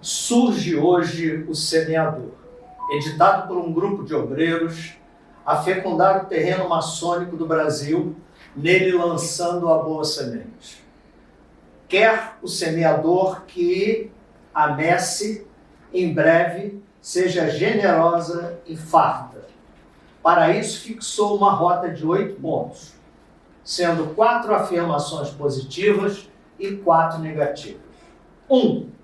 Surge hoje o semeador, editado por um grupo de obreiros a fecundar o terreno maçônico do Brasil, nele lançando a boa semente. Quer o semeador que a messe, em breve, seja generosa e farta. Para isso, fixou uma rota de 8 pontos, sendo 4 afirmações positivas e 4 negativas. 1.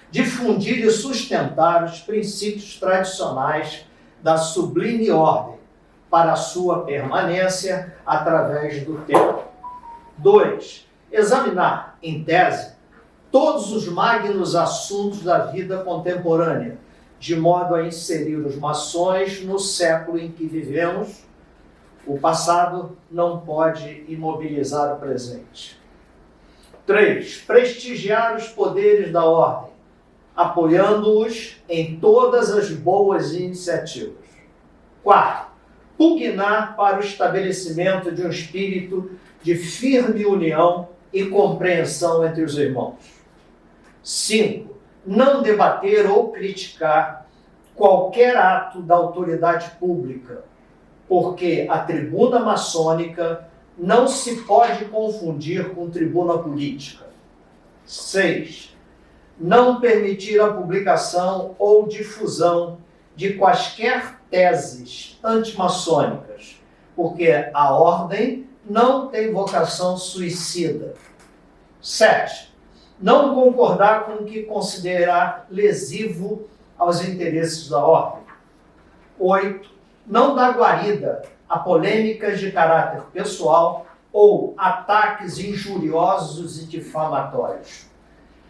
Difundir e sustentar os princípios tradicionais da sublime ordem para a sua permanência através do tempo. 2. Examinar, em tese, todos os magnos assuntos da vida contemporânea, de modo a inserir os maçons no século em que vivemos. O passado não pode imobilizar o presente. 3. Prestigiar os poderes da ordem, apoiando-os em todas as boas iniciativas. 4. Pugnar para o estabelecimento de um espírito de firme união e compreensão entre os irmãos. 5. Não debater ou criticar qualquer ato da autoridade pública, porque a tribuna maçônica não se pode confundir com tribuna política. 6. Não permitir a publicação ou difusão de quaisquer teses antimaçônicas, porque a ordem não tem vocação suicida. 7. Não concordar com o que considerar lesivo aos interesses da ordem. 8. Não dar guarida a polêmicas de caráter pessoal ou ataques injuriosos e difamatórios.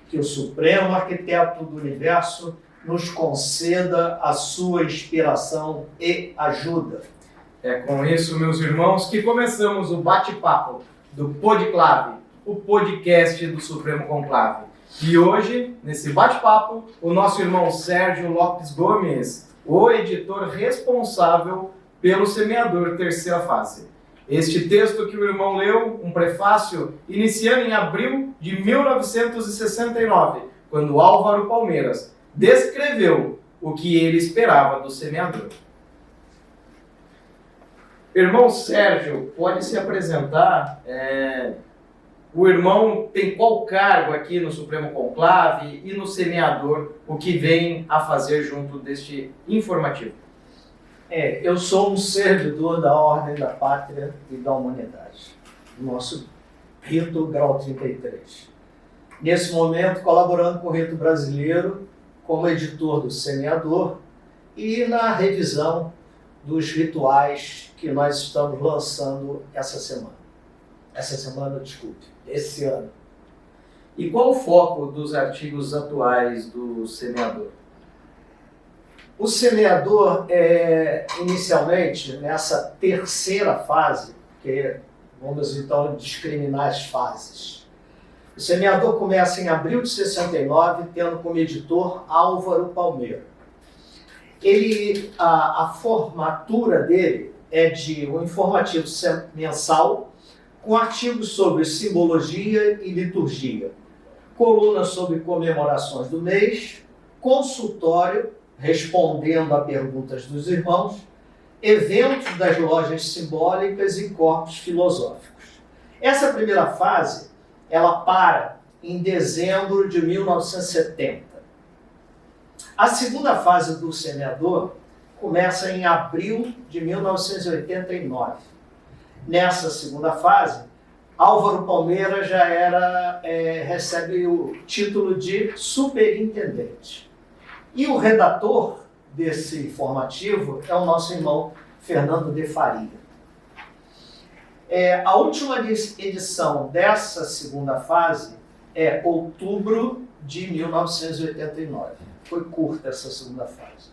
Que o Supremo Arquiteto do Universo nos conceda a sua inspiração e ajuda. É com isso, meus irmãos, que começamos o bate-papo do Podclave, o podcast do Supremo Conclave. E hoje, nesse bate-papo, o nosso irmão Sérgio Lopes Gomes, o editor responsável pelo Semeador Terceira Fase. Este texto que o irmão leu, um prefácio, iniciando em abril de 1969, quando Álvaro Palmeiras descreveu o que ele esperava do semeador. Irmão Sérgio, pode se apresentar? O irmão tem qual cargo aqui no Supremo Conclave e no semeador, o que vem a fazer junto deste informativo? Eu sou um servidor da Ordem da Pátria e da Humanidade, nosso rito grau 33. Nesse momento, colaborando com o rito brasileiro, como editor do semeador e na revisão dos rituais que nós estamos lançando esse ano. E qual o foco dos artigos atuais do semeador? O semeador, inicialmente, nessa terceira fase, que vamos então discriminar as fases. O semeador começa em abril de 69, tendo como editor Álvaro Palmeiras. A formatura dele é de um informativo mensal, com artigos sobre simbologia e liturgia, colunas sobre comemorações do mês, consultório, respondendo a perguntas dos irmãos, eventos das lojas simbólicas e corpos filosóficos. Essa primeira fase, ela para em dezembro de 1970. A segunda fase do semeador começa em abril de 1989. Nessa segunda fase, Álvaro Palmeiras já recebe o título de superintendente. E o redator desse informativo é o nosso irmão Fernando de Faria. A última edição dessa segunda fase é outubro de 1989. Foi curta essa segunda fase.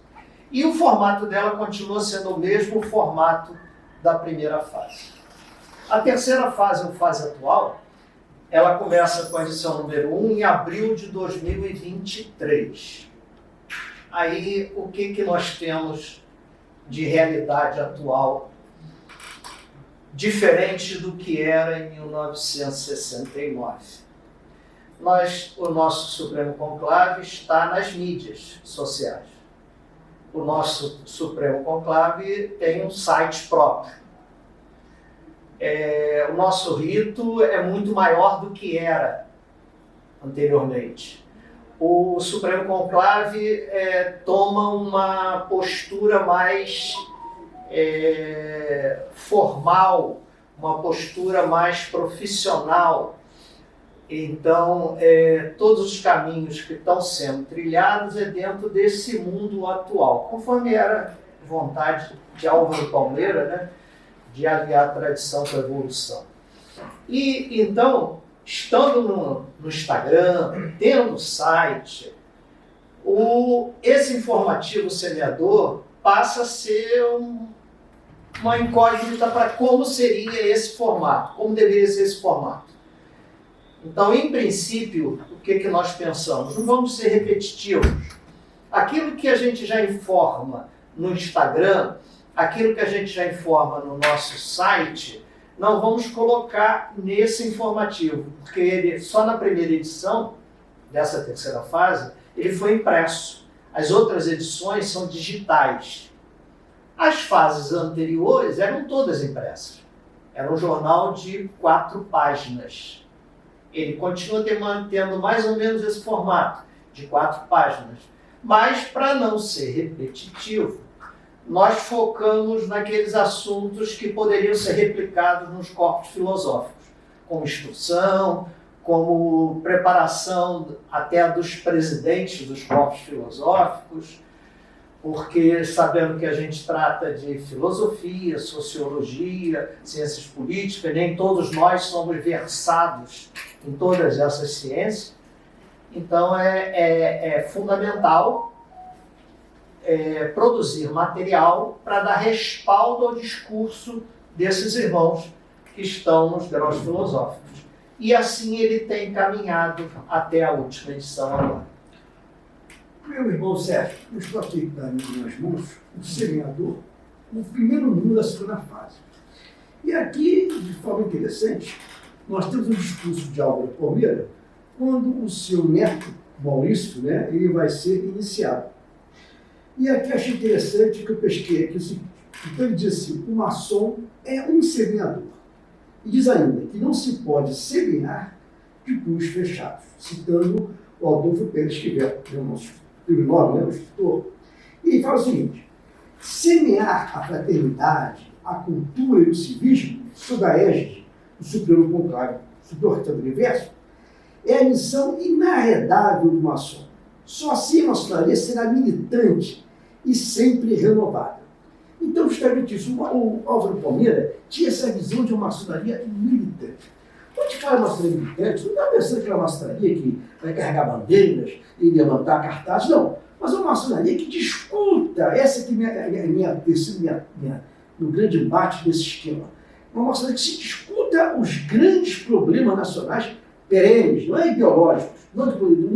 E o formato dela continua sendo o mesmo formato da primeira fase. A terceira fase, ou fase atual, ela começa com a edição número 1 em abril de 2023. Aí, o que nós temos de realidade atual, diferente do que era em 1969? o nosso Supremo Conclave está nas mídias sociais. O nosso Supremo Conclave tem um site próprio. O nosso rito é muito maior do que era anteriormente. O Supremo Conclave toma uma postura mais formal, uma postura mais profissional. Então, todos os caminhos que estão sendo trilhados é dentro desse mundo atual, conforme era vontade de Álvaro Palmeira, né, de aliar a tradição com a evolução. E, então, estando no Instagram, tendo site, esse informativo semeador passa a ser uma incógnita para como seria esse formato, como deveria ser esse formato. Então, em princípio, o que nós pensamos? Não vamos ser repetitivos. Aquilo que a gente já informa no Instagram, aquilo que a gente já informa no nosso site, não vamos colocar nesse informativo, porque ele, só na primeira edição dessa terceira fase, ele foi impresso. As outras edições são digitais. As fases anteriores eram todas impressas. Era um jornal de 4 páginas. Ele continua mantendo mais ou menos esse formato, de 4 páginas. Mas, para não ser repetitivo, nós focamos naqueles assuntos que poderiam ser replicados nos corpos filosóficos, como instrução, como preparação até dos presidentes dos corpos filosóficos, porque sabendo que a gente trata de filosofia, sociologia, ciências políticas, nem todos nós somos versados em todas essas ciências. Então é fundamental produzir material para dar respaldo ao discurso desses irmãos que estão nos graus filosóficos. E assim ele tem caminhado até a última edição agora. Meu irmão Sérgio, eu estou aqui nas mãos, o semeador, o primeiro número da segunda fase. E aqui, de forma interessante, nós temos um discurso de Álvaro Palmeira, quando o seu neto, Maurício, né, ele vai ser iniciado. E aqui achei interessante que eu pesquei aqui o seguinte. Então ele diz assim, o maçom é um semeador. E diz ainda que não se pode semear de punhos fechados, citando o Adolfo Pérez Quivel, que é o nosso nome, né, o escritor. E ele fala o seguinte, semear a fraternidade, a cultura e o civismo sob a égide do Supremo Conclave, Superior do Universo, é a missão inarredável do maçom. Só assim a maçonaria será militante e sempre renovada. Então, justamente isso, o Álvaro Palmeira tinha essa visão de uma maçonaria militante. Quando a gente fala maçonaria militante, não está pensando que é uma maçonaria que vai carregar bandeiras e levantar cartazes, não. Mas é uma maçonaria que discuta, essa que tem sido meu grande embate desse esquema. Uma maçonaria que se discuta os grandes problemas nacionais perenes, não é ideológicos, não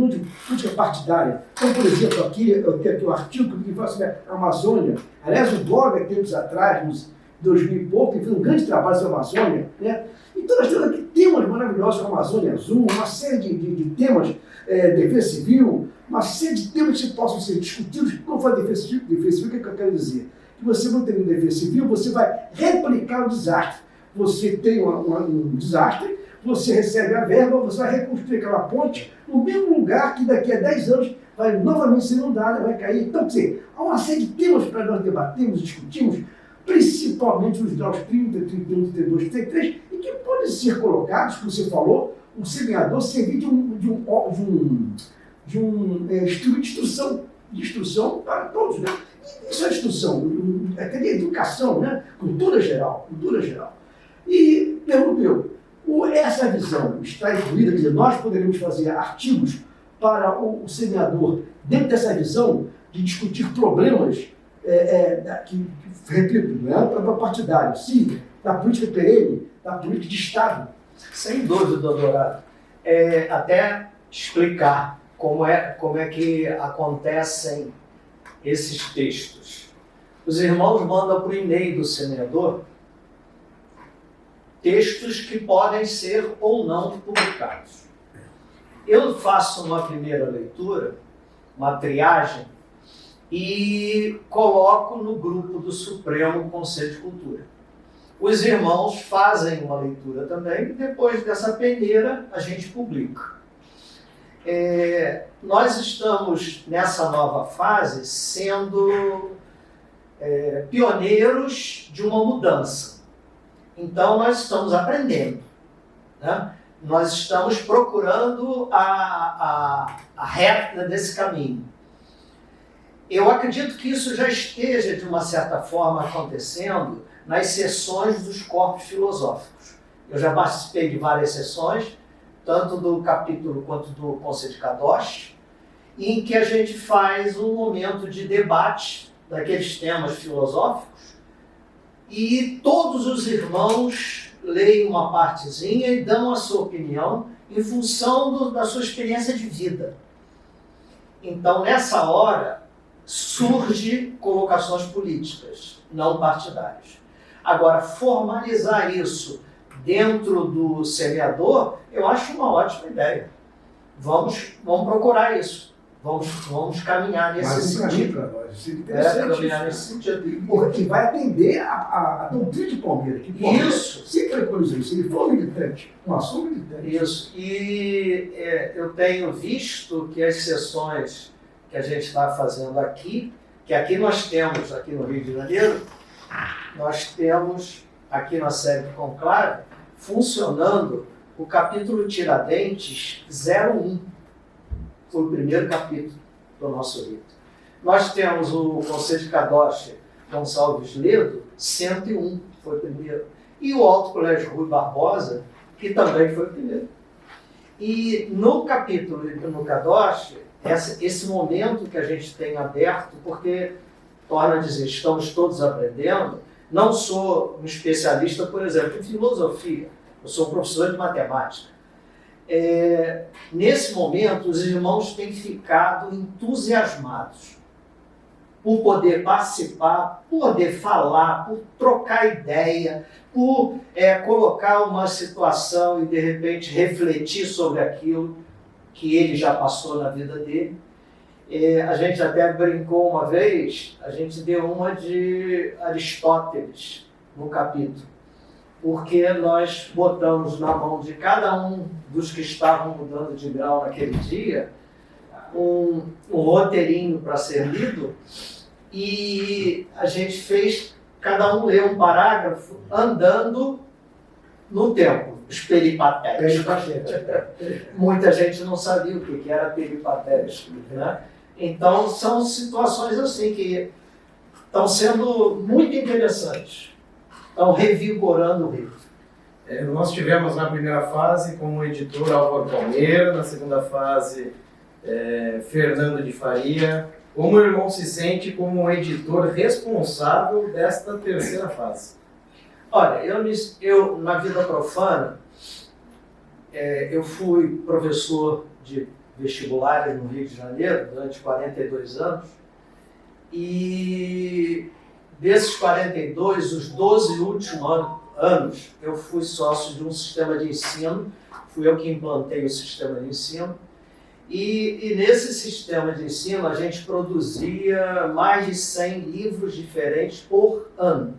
de política partidária. Então, por exemplo, aqui eu tenho aqui um artigo que fala sobre a Amazônia. Aliás, o blog, há tempos atrás, nos 2000 e pouco, fez um grande trabalho sobre a Amazônia, né? Então, nós temos aqui temas maravilhosos como a Amazônia Azul, uma série de temas, defesa civil, uma série de temas que possam ser discutidos. Quando for defesa civil, o que eu quero dizer? Que você não tem uma defesa civil, você vai replicar o desastre. Você tem um desastre, você recebe a verba, você vai reconstruir aquela ponte no mesmo lugar que daqui a 10 anos vai novamente ser inundada, vai cair. Então, quer dizer, há uma série de temas para nós debatermos, discutirmos, principalmente os graus 30, 31, 32, 33, e que podem ser colocados, como você falou, o semeador servir de instrução para todos, né? Isso é instrução, até de educação, né? Cultura geral. E pergunto eu, essa visão está incluída, quer dizer, nós poderíamos fazer artigos para o semeador dentro dessa visão de discutir problemas que repito, não é partidário, sim, da política perene, da política de Estado. Sem dúvida, doutorado. Até explicar como é que acontecem esses textos. Os irmãos mandam para o e-mail do semeador textos que podem ser ou não publicados. Eu faço uma primeira leitura, uma triagem, e coloco no grupo do Supremo Conselho de Cultura. Os irmãos fazem uma leitura também, e depois dessa peneira a gente publica. Nós estamos nessa nova fase sendo pioneiros de uma mudança. Então nós estamos aprendendo, né? Nós estamos procurando a reta desse caminho. Eu acredito que isso já esteja, de uma certa forma, acontecendo nas sessões dos corpos filosóficos. Eu já participei de várias sessões, tanto do capítulo quanto do Conselho de Kadosh, em que a gente faz um momento de debate daqueles temas filosóficos e todos os irmãos leem uma partezinha e dão a sua opinião em função da sua experiência de vida. Então, nessa hora, surge colocações políticas, não partidárias. Agora, formalizar isso dentro do semeador, eu acho uma ótima ideia. Vamos procurar isso. Vamos caminhar nesse sentido. Para nós, caminhar nesse sentido. Porque vai atender a doutrina de Palmeiras. Que Palmeiras Isso. sempre preconizou isso. Ele foi militante, uma ação militante. Isso. E eu tenho visto que as sessões que a gente está fazendo aqui, que aqui nós temos, aqui no Rio de Janeiro, nós temos aqui na sede do Conclave, funcionando o capítulo Tiradentes 01. Foi o primeiro capítulo do nosso rito. Nós temos o Conselho de Kadosh Gonçalves Ledo, 101, foi o primeiro. E o Alto Colégio Rui Barbosa, que também foi o primeiro. E no capítulo, no Kadosh, esse momento que a gente tem aberto, porque, torna a dizer, estamos todos aprendendo. Não sou um especialista, por exemplo, em filosofia, eu sou um professor de matemática. Nesse momento, os irmãos têm ficado entusiasmados por poder participar, por poder falar, por trocar ideia, por colocar uma situação e, de repente, refletir sobre aquilo que ele já passou na vida dele. A gente até brincou uma vez, a gente deu uma de Aristóteles no capítulo, porque nós botamos na mão de cada um dos que estavam mudando de grau naquele dia um roteirinho para ser lido, e a gente fez, cada um leu um parágrafo andando no tempo, os peripatéticos. Muita gente não sabia o que era peripatético, né? Então, são situações assim que estão sendo muito interessantes, estão revigorando o rito. Nós tivemos na primeira fase como editor Álvaro Palmeira, na segunda fase Fernando de Faria. Como o irmão se sente como editor responsável desta terceira fase? Olha, eu na vida profana, eu fui professor de vestibulares no Rio de Janeiro durante 42 anos, e desses 42, os 12 últimos anos, eu fui sócio de um sistema de ensino, fui eu que implantei o sistema de ensino, e nesse sistema de ensino a gente produzia mais de 100 livros diferentes por ano.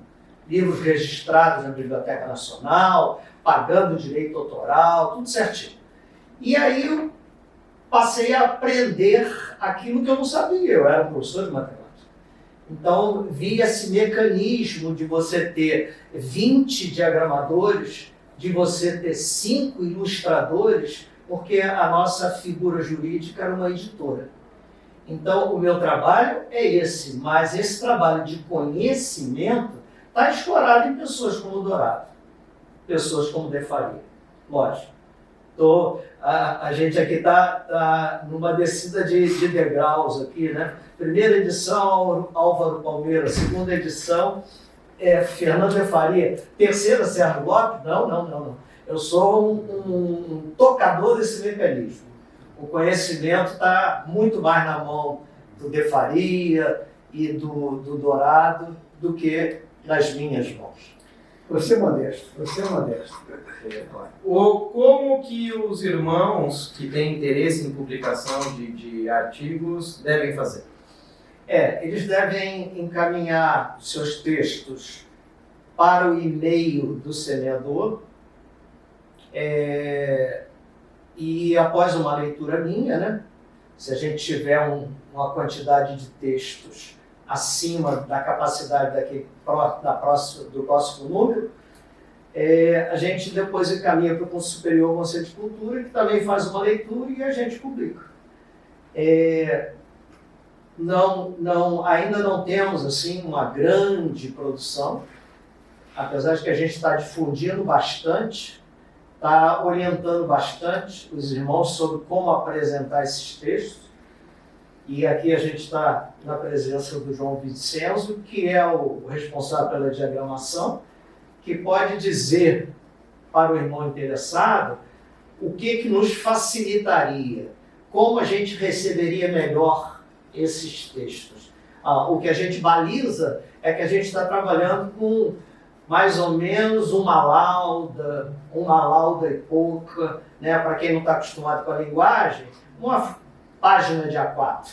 Livros registrados na Biblioteca Nacional, pagando direito autoral, tudo certinho. E aí eu passei a aprender aquilo que eu não sabia, eu era professor de matemática. Então, vi esse mecanismo de você ter 20 diagramadores, de você ter 5 ilustradores, porque a nossa figura jurídica era uma editora. Então, o meu trabalho é esse, mas esse trabalho de conhecimento está explorado em pessoas como Dourado, pessoas como De Faria, lógico. A gente aqui está numa descida de degraus aqui, né? Primeira edição, Álvaro Palmeira. Segunda edição, Fernando De Faria. Terceira, Sérgio Lopes? Não. Eu sou um tocador desse mecanismo. O conhecimento está muito mais na mão do De Faria e do Dourado do que nas minhas mãos. Você é modesto, você é modesto. Como que os irmãos que têm interesse em publicação de artigos devem fazer? Eles devem encaminhar seus textos para o e-mail do semeador, e após uma leitura minha, né, se a gente tiver uma quantidade de textos acima da capacidade do próximo número, a gente depois encaminha para o Superior Conselho de Cultura, que também faz uma leitura e a gente publica. Ainda não temos assim uma grande produção, apesar de que a gente está difundindo bastante, está orientando bastante os irmãos sobre como apresentar esses textos. E aqui a gente está na presença do João Vicenzo, que é o responsável pela diagramação, que pode dizer para o irmão interessado o que nos facilitaria, como a gente receberia melhor esses textos. O que a gente baliza é que a gente está trabalhando com mais ou menos uma lauda e pouca, né, para quem não está acostumado com a linguagem, uma página de A4,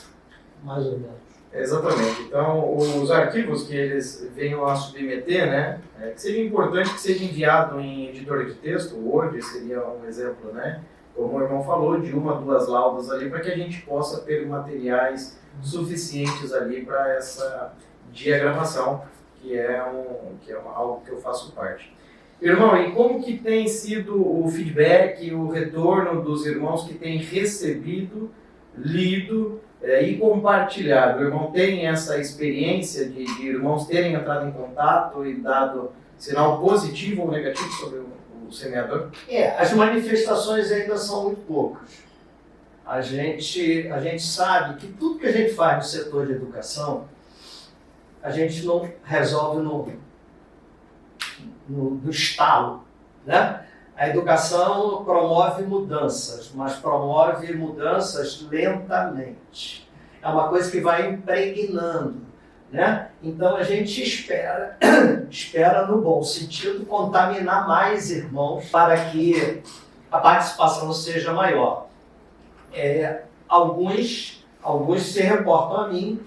mais ou menos. Exatamente. Então, os arquivos que eles venham a submeter, né, que seja importante que seja enviado em editor de texto, o Word seria um exemplo, né, como o irmão falou, de 1 a 2 laudas ali, para que a gente possa ter materiais suficientes ali para essa diagramação, que é algo que eu faço parte. Irmão, e como que tem sido o feedback, o retorno dos irmãos que têm recebido, lido e compartilhado? O irmão tem essa experiência de irmãos terem entrado em contato e dado sinal positivo ou negativo sobre o semeador? As manifestações ainda são muito poucas. A gente sabe que tudo que a gente faz no setor de educação, a gente não resolve no estalo, né? A educação promove mudanças, mas promove mudanças lentamente. É uma coisa que vai impregnando, né? Então a gente espera no bom sentido, contaminar mais irmãos para que a participação seja maior. Alguns se reportam a mim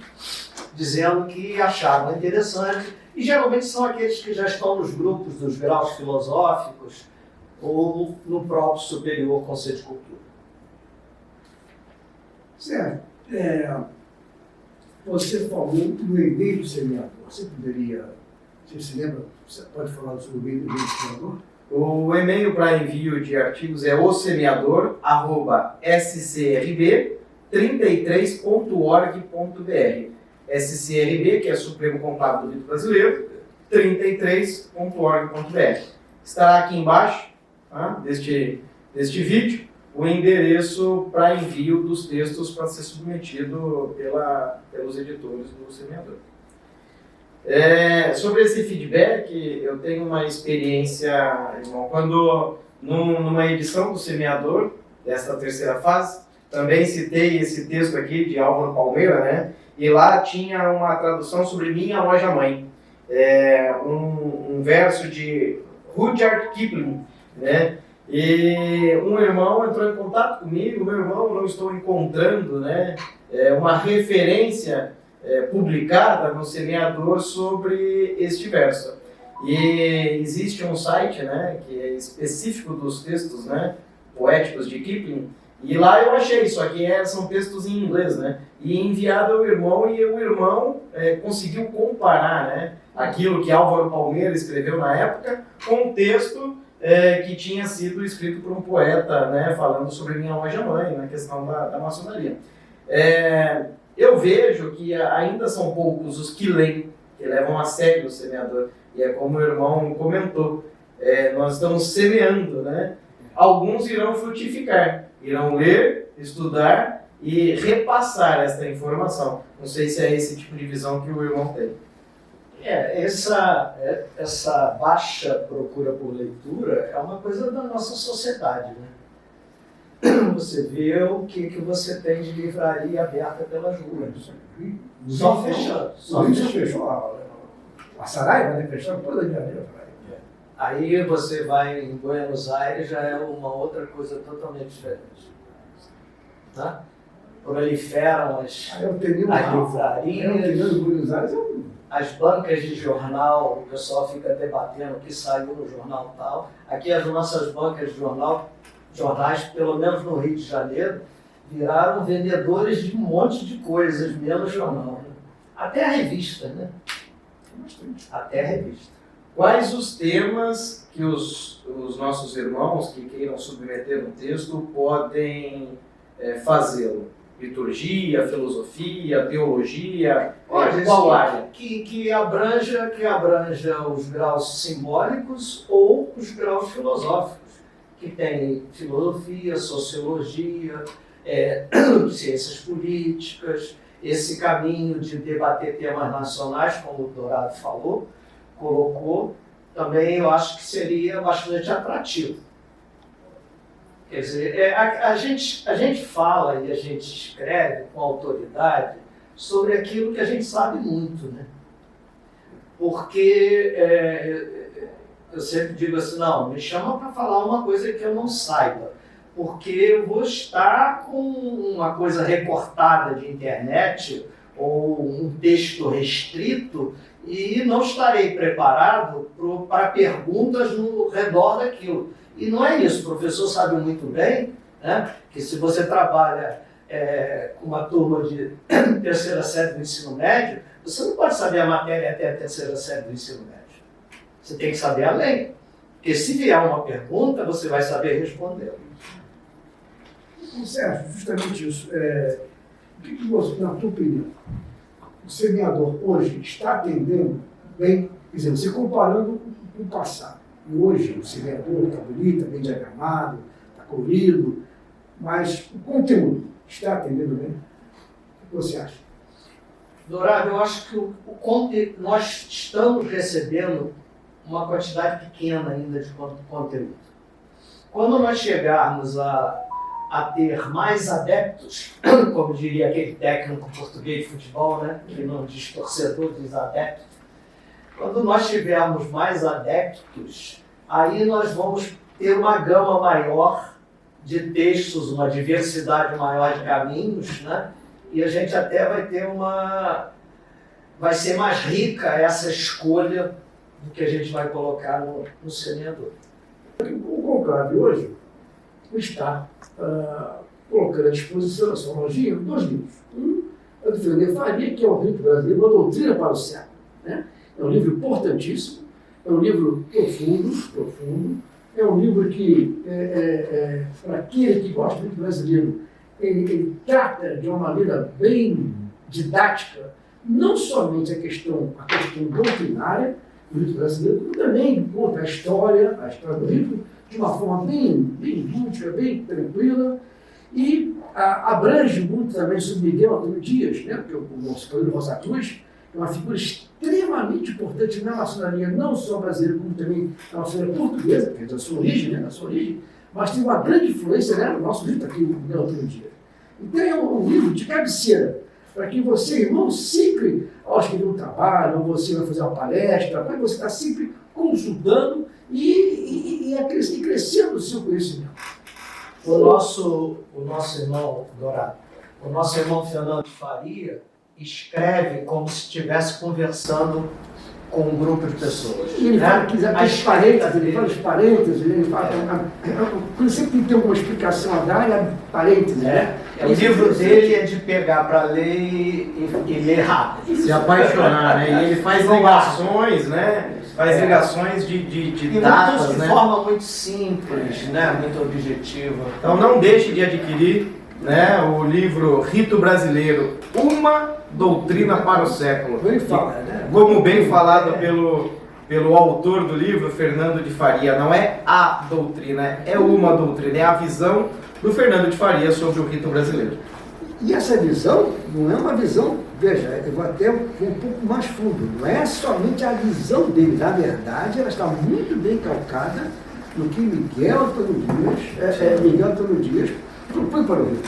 dizendo que achavam interessante, e geralmente são aqueles que já estão nos grupos dos graus filosóficos ou no próprio Superior Conselho de Cultura. Certo. Você falou no e-mail do semeador. Você se lembra? Você pode falar sobre o e-mail do semeador? O e-mail para envio de artigos é osemeador@scrb33.org.br. SCRB, que é Supremo Conclave do Rito Brasileiro, 33.org.br. Estará aqui embaixo deste vídeo o endereço para envio dos textos para ser submetido pelos editores do semeador. Sobre esse feedback, eu tenho uma experiência, irmão, quando numa edição do semeador, desta terceira fase, também citei esse texto aqui de Álvaro Palmeira, né? E lá tinha uma tradução sobre Minha Loja Mãe, um verso de Rudyard Kipling, né? E um irmão entrou em contato comigo, meu irmão, não estou encontrando, né, uma referência publicada no semeador sobre este verso. E existe um site, né, que é específico dos textos, né, poéticos de Kipling, e lá eu achei, só que são textos em inglês, né, e enviado ao irmão, e o irmão conseguiu comparar, né, aquilo que Álvaro Palmeira escreveu na época com o texto que tinha sido escrito por um poeta, né, falando sobre Minha Loja Mãe, na questão da maçonaria. Eu vejo que ainda são poucos os que leem, que levam a sério o semeador. E é como o irmão comentou, nós estamos semeando, né? Alguns irão frutificar, irão ler, estudar e repassar esta informação. Não sei se é esse tipo de visão que o irmão tem. Essa baixa procura por leitura é uma coisa da nossa sociedade, né? Você vê o que você tem de livraria aberta pelas ruas. Só fechando. Só fechou. A Saraiva, né? Fechou toda a livraria. Aí você vai em Buenos Aires, já é uma outra coisa totalmente diferente. Tá? Proliferam as Eu teria livrarias, em Buenos Aires, as bancas de jornal, o pessoal fica debatendo o que saiu no jornal tal. Aqui as nossas bancas de jornais, pelo menos no Rio de Janeiro, viraram vendedores de um monte de coisas, menos jornal. Né? Até a revista, né? Até a revista. Quais os temas que os nossos irmãos que queiram submeter um texto podem fazê-lo? Liturgia, filosofia, teologia, qual área? Que abranja os graus simbólicos ou os graus filosóficos, que tem filosofia, sociologia, ciências políticas, esse caminho de debater temas nacionais, como o Dourado colocou, também eu acho que seria bastante atrativo. Quer dizer, a gente fala e a gente escreve com autoridade sobre aquilo que a gente sabe muito, né? Porque eu sempre digo assim, não, me chama para falar uma coisa que eu não saiba, porque eu vou estar com uma coisa recortada de internet ou um texto restrito e não estarei preparado para perguntas no redor daquilo. E não é isso, o professor sabe muito bem, né, que se você trabalha com uma turma de terceira série do ensino médio, você não pode saber a matéria até a terceira série do ensino médio. Você tem que saber além. Porque se vier uma pergunta, você vai saber responder. Sérgio, justamente isso. O que você, na tua opinião, o semeador hoje está atendendo bem? Quer dizer, você comparando com o passado. E hoje o semeador está bonito, está bem diagramado, está colorido, mas o conteúdo está atendendo bem? O que você acha? Dourado, eu acho que nós estamos recebendo uma quantidade pequena ainda de conteúdo. Quando nós chegarmos a ter mais adeptos, como diria aquele técnico português de futebol, né, que não diz torcedor, diz adepto, quando nós tivermos mais adeptos, aí nós vamos ter uma gama maior de textos, uma diversidade maior de caminhos, né? E a gente até vai ser mais rica essa escolha do que a gente vai colocar no semeador. O Conclave hoje está colocando à disposição da sua lojinha 2 livros. Um é do Fernando de Faria, que é o Rito Brasileiro, uma doutrina para o século, né? É um livro importantíssimo, é um livro profundo, é um livro que, para aquele que gosta do rito brasileiro, ele trata de uma maneira bem didática, não somente a questão doutrinária do rito brasileiro, como também conta a história do rito, de uma forma bem lúdica, bem tranquila, e abrange muito também sobre Miguel Antônio Dias, né, que é o nosso querido Rosa Cruz, é uma figura extremamente importante na maçonaria, não só brasileira, como também na maçonaria portuguesa, que é da sua origem, mas tem uma grande influência, né, no nosso livro aqui, no Miguel Antônio Dias. Então é um livro de cabeceira, para que você, irmão, sempre, ao escrever um trabalho, ou você vai fazer uma palestra, para que você está sempre consultando e crescendo o seu conhecimento. O nosso irmão Dourado, o nosso irmão Fernando de Faria, escreve como se estivesse conversando com um grupo de pessoas. Ele fala que ele fala os parênteses, ele fala. Quando sempre tem alguma explicação a dar, é parênteses, né? O livro dele é de pegar para ler e ler rápido. Se apaixonar, né? E ele faz ligações, né? Faz ligações de datas, de né? forma muito simples, né? Muito objetiva. Então não deixe de adquirir, né, o livro Rito Brasileiro, uma doutrina para o século. Como bem falado pelo autor do livro, Fernando de Faria, não é a doutrina, é uma doutrina, é a visão do Fernando de Faria sobre o rito brasileiro. E essa visão não é uma visão, veja, eu vou até um pouco mais fundo, não é somente a visão dele, na verdade ela está muito bem calcada no que Miguel Antônio Dias propõe para o Rio.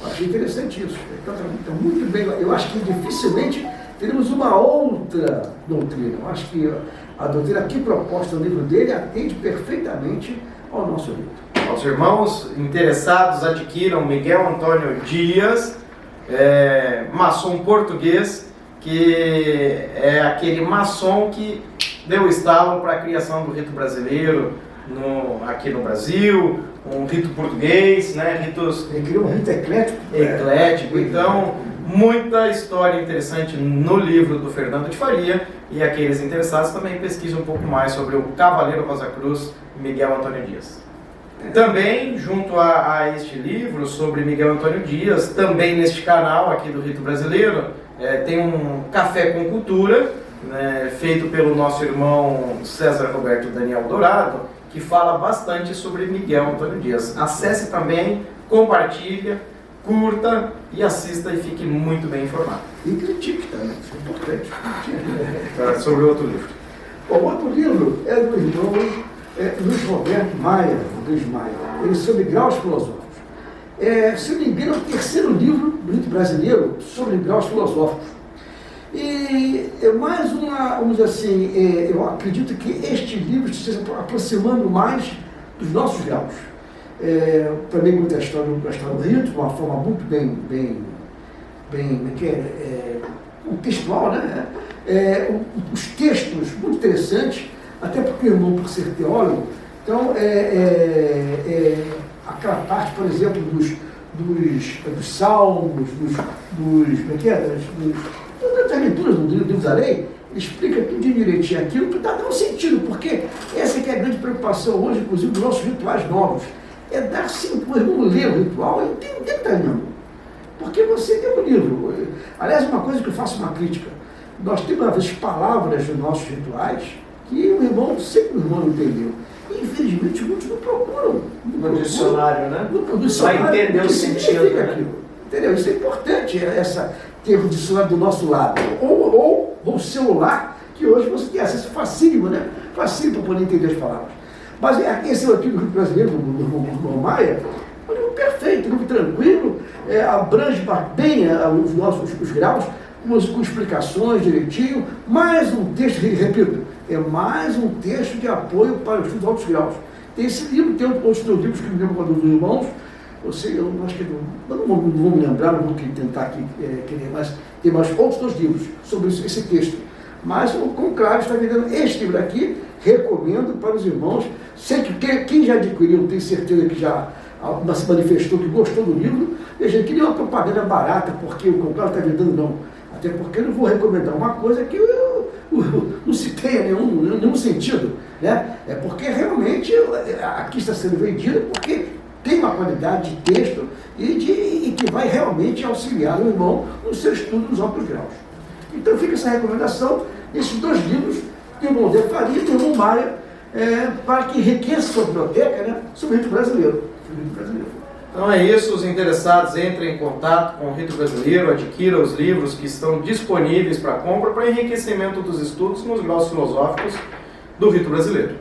Eu achei interessante isso. Então, muito bem. Eu acho que dificilmente teremos uma outra doutrina. Eu acho que a doutrina aqui proposta no livro dele atende perfeitamente ao nosso livro. Os irmãos interessados adquiram Miguel Antônio Dias, maçom português, que é aquele maçom que deu estalo para a criação do rito brasileiro aqui no Brasil, um rito português, né? Ritos... Ele criou um rito eclético. Eclético, então muita história interessante no livro do Fernando de Faria, e aqueles interessados também pesquisem um pouco mais sobre o Cavaleiro Rosa Cruz, Miguel Antônio Dias. Também, junto a este livro sobre Miguel Antônio Dias, também neste canal aqui do Rito Brasileiro, tem um Café com Cultura, né, feito pelo nosso irmão César Roberto Daniel Dourado, que fala bastante sobre Miguel Antônio Dias. Acesse também, compartilha, curta e assista e fique muito bem informado. E critique também, isso é importante. Sobre outro livro. O outro livro é do irmão Luiz Roberto Maia, ele é sobre graus filosóficos. Se não me engano, é o terceiro livro do Rito Brasileiro sobre graus filosóficos. E é mais uma, vamos dizer assim, eu acredito que este livro esteja aproximando mais dos nossos graus. Também conta a história do rito, de uma forma muito bem contextual, né? Os textos muito interessantes, até porque o irmão, por ser teólogo, então aquela parte, por exemplo, dos salmos, das leituras do livro da lei, ele explica tudo direitinho aquilo, que dá um sentido, porque essa que é a grande preocupação hoje, inclusive, dos nossos rituais novos, é dar sim para o irmão ler o ritual e entender o que está lendo. Porque você tem um livro. Aliás, uma coisa que eu faço uma crítica, nós temos, às vezes, palavras nos nossos rituais que o irmão não entendeu. E, infelizmente, muitos não procuram. No dicionário, né? No dicionário, vai entender o sentido, né? Aquilo. Entendeu? Isso é importante, ter o dicionário do nosso lado. Ou o celular, que hoje você tem acesso facílimo, né? Facílimo para poder entender as palavras. Mas esse aqui do Rio Brasileiro, do Maia, é um livro perfeito, um livro tranquilo, abrange bem os graus, com explicações direitinho, mais um texto, repito, é mais um texto de apoio para os estudos altos graus. Tem esse livro, tem outros livros que me lembro dos irmãos, eu acho que eu não vou me lembrar, não vou tentar aqui querer, mas tem mais outros 2 livros sobre esse texto. Mas, como claro, está vendendo este livro aqui, recomendo para os irmãos. Sei que quem já adquiriu, tenho certeza que já se manifestou que gostou do livro. Veja, que nem uma propaganda barata, porque o Conclave está vendendo, não. Até porque eu não vou recomendar uma coisa que não se tenha nenhum sentido. Né? É porque realmente aqui está sendo vendida porque tem uma qualidade de texto e que vai realmente auxiliar o irmão no seu estudo dos altos graus. Então fica essa recomendação, esses 2 livros, que o irmão de Faria e o irmão Maia, para que enriqueça sua biblioteca, né, sobre o rito brasileiro. Então é isso, os interessados entrem em contato com o Rito Brasileiro, adquiram os livros que estão disponíveis para compra para enriquecimento dos estudos nos graus filosóficos do Rito Brasileiro.